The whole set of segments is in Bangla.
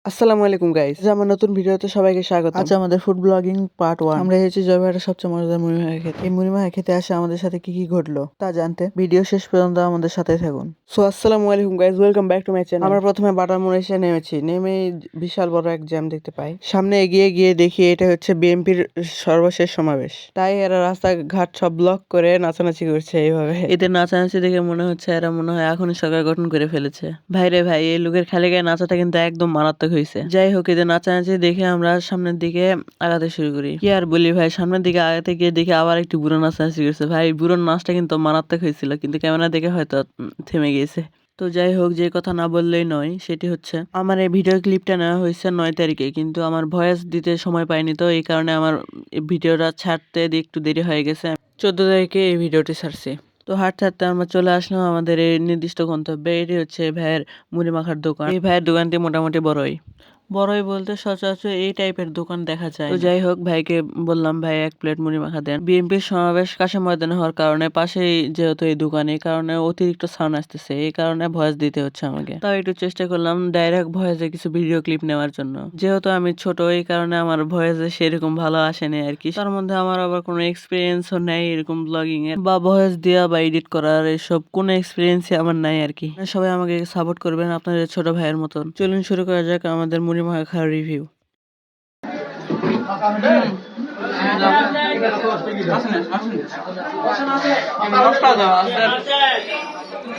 আসসালামু আলাইকুম গাইস, আমার নতুন ভিডিওতে সবাইকে স্বাগত। আজ আমাদের ফুড ব্লগিং পার্ট 1। আমরা এসেছি জয়পুরহাটের সবচেয়ে মজাদার মুড়িমাখা খেতে। এই মুড়িমাখা খেতে আসে আমাদের সাথে কি কি ঘটলো তা জানতে ভিডিও শেষ পর্যন্ত আমাদের সাথে থাকুন। সো আসসালামু আলাইকুম guys, welcome back to my channel. আমরা প্রথমে বাটার মোড় এসে নেমেছি। নেমে বিশাল বড় এক জ্যাম দেখতে পাই। সামনে এগিয়ে গিয়ে দেখি এটা হচ্ছে বিএনপির সর্বশেষ সমাবেশ। তাই এরা রাস্তাঘাট সব ব্লক করে নাচানাচি করছে এইভাবে। এদের নাচানাচি দেখে মনে হচ্ছে এরা মনে হয় এখনই সরকার গঠন করে ফেলেছে। ভাইরে ভাই, এই লোকের খালি গায়ে নাচাটা কিন্তু একদম মারাত্মক হয়েছে। যাই হোক, এদের নাচানাচি দেখে আমরা সামনের দিকে আগাতে শুরু করি। কি আর বলি ভাই, সামনের দিকে আগাতে গিয়ে দেখি আবার একটু বুড়ো নাচানাচি করছে। ভাই, বুড়োর নাচটা কিন্তু মারাত্মক হয়েছিল, কিন্তু ক্যামেরা দেখে হয়তো থেমে গিয়েছে। তো যাই হোক, যে কথা না বললেই নয়, সেটি হচ্ছে আমার এই ভিডিও ক্লিপটা নেওয়া হয়েছে 9 তারিখে, কিন্তু আমার ভয়েস দিতে সময় পাইনি। তো এই কারণে আমার ভিডিওটা ছাড়তে একটু দেরি হয়ে গেছে। 14 তারিখে এই ভিডিওটি ছাড়ছি। তো হাঁটতে হাঁটতে আমরা চলে আসলাম আমাদের এই নির্দিষ্ট গন্তব্যে। এটি হচ্ছে ভাইয়ের মুড়ি মাখার দোকান। এই ভাইয়ের দোকানটি মোটামুটি বড়ই বলতে সচরাচর এই টাইপের দোকান দেখা যায়। তো যাই হোক, ভাইকে বললাম, ভাই 1 প্লেট মুড়ি মাখা দেন। বিএনপির সমাবেশ কাছে ময়দানে হওয়ার কারণে পাশেই যেহেতু এই দোকান, এই কারণে অতিরিক্ত সাউন্ড আসতেছে, এই কারণে ভয়েস দিতে হচ্ছে আমাকে। তাও একটু চেষ্টা করলাম ডাইরেক্ট ভয়েসে কিছু ভিডিও ক্লিপ নেওয়ার জন্য। যেহেতু আমি ছোট, এই কারণে আমার ভয়েসে সেরকম ভালো আসেনি আর কি। তার মধ্যে আমার আবার কোনো এক্সপিরিয়েন্সও নেই এরকম ব্লগিং এর বা ভয়েস দেওয়া বা এডিট করার, এসব কোনো এক্সপিরিয়েন্সই আমার নাই আর কি। সবাই আমাকে সাপোর্ট করবেন আপনাদের ছোট ভাইয়ের মতন। চলুন শুরু করা যাক আমাদের মুড়ি মাখা খাওয়ার রিভিউ।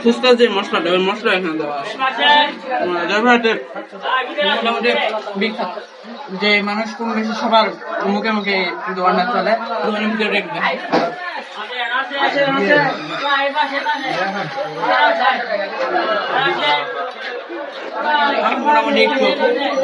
ফুচকার যে মশলাটা, ওই মশলা এখানে দেওয়া আছে। জয়পুরহাটের মোটামুটি বিখ্যাত, যে মানুষ কম বেশি সবার মুখে মুখে কিন্তু রান্না চলে, দোকানের ভিতরে রেখে দেয়। মোটামুটি একটু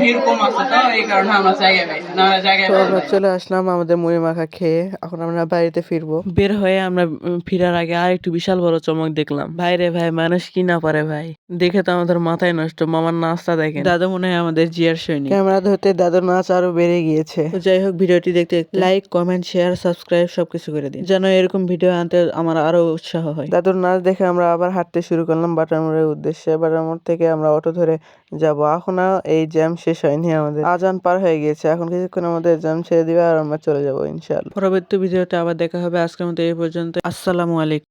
ভিড় কম আছে, তো এই কারণে আমরা জায়গায় পাই না জায়গায়। তো আমরা চলে আসলাম আমাদের মুড়ি মাখা খেয়ে। এখন আমরা বাড়িতে ফিরবো। বের হয়ে আমরা ফিরার আগে আর একটু বিশাল বড় চমক দেখলাম। ভাইরে ভাই, মানুষ কি না পারে ভাই, দেখে তো আমাদের মাথায় নষ্ট। মামার নাচটা দেখেন, দাদু মনে হয় আমাদের জিয়ার সৈনিক। ক্যামেরা ধরতে দাদুর নাচ আরো বেড়ে গিয়েছে। তো যাই হোক, ভিডিওটি দেখতে লাইক, কমেন্ট, শেয়ার, সাবস্ক্রাইব সবকিছু করে দিন, যেন এরকম ভিডিও আনতে আমার আরো উৎসাহ হয়। দাদুর নাচ দেখে আমরা আবার হাঁটতে শুরু করলাম বাটার মোড়ের উদ্দেশ্যে। বাটার মোড় থেকে আমরা অটো ধরে যাব। এখনো এই জ্যাম শেষ হয়নি, আমাদের আজান পার হয়ে গিয়েছে। এখন কিছুক্ষণ আমাদের জ্যাম ছেড়ে দিবে আর আমরা চলে যাবো ইনশাআল্লাহ। পরবর্তী ভিডিওতে আবার দেখা হবে। আজকের মতো এই পর্যন্ত। আসসালামু আলাইকুম।